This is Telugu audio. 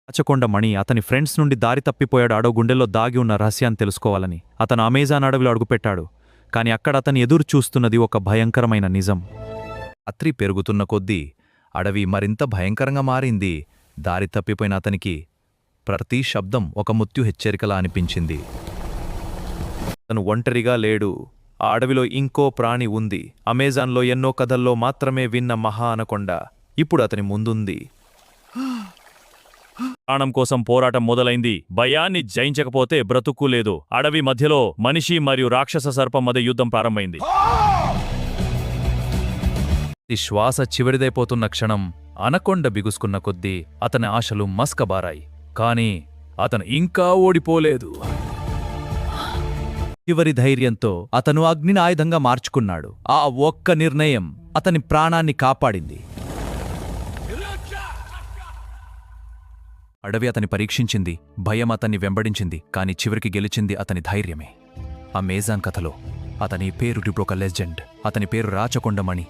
రాచకొండ మణి అతని ఫ్రెండ్స్ నుండి దారి తప్పిపోయాడు. అడవు గుండెల్లో దాగి ఉన్న రహస్యాన్ని తెలుసుకోవాలని అతను అమెజాన్ అడవిలో అడుగుపెట్టాడు. కాని అక్కడ అతని ఎదురు చూస్తున్నది ఒక భయంకరమైన నిజం. రాత్రి పెరుగుతున్న కొద్దీ అడవి మరింత భయంకరంగా మారింది. దారి తప్పిపోయిన అతనికి ప్రతి శబ్దం ఒక మృత్యు హెచ్చరికలా అనిపించింది. అతను ఒంటరిగా లేడు. ఆ అడవిలో ఇంకో ప్రాణి ఉంది. అమెజాన్లో ఎన్నో కథల్లో మాత్రమే విన్న మహా అనకొండ ఇప్పుడు అతని ముందుంది. ప్రాణం కోసం పోరాటం మొదలైంది. భయాన్ని జయించకపోతే బ్రతుకు లేదు. అడవి మధ్యలో మనిషి మరియు రాక్షస సర్పం మధ్య యుద్ధం ప్రారంభమైంది. ఈ శ్వాస చివరిదైపోతున్న క్షణం అనకొండ బిగుసుకున్న కొద్దీ అతని ఆశలు మస్కబారాయి. కాని అతను ఇంకా ఓడిపోలేదు. చివరి ధైర్యంతో అతను అగ్నిని ఆయుధంగా మార్చుకున్నాడు. ఆ ఒక్క నిర్ణయం అతని ప్రాణాన్ని కాపాడింది. అడవి అతని పరీక్షించింది. భయం అతన్ని వెంబడించింది. కాని చివరికి గెలిచింది అతని ధైర్యమే. అమెజాన్ కథలో అతని పేరు ఇప్పుడు ఒక లెజెండ్. అతని పేరు రాచకొండ మణి.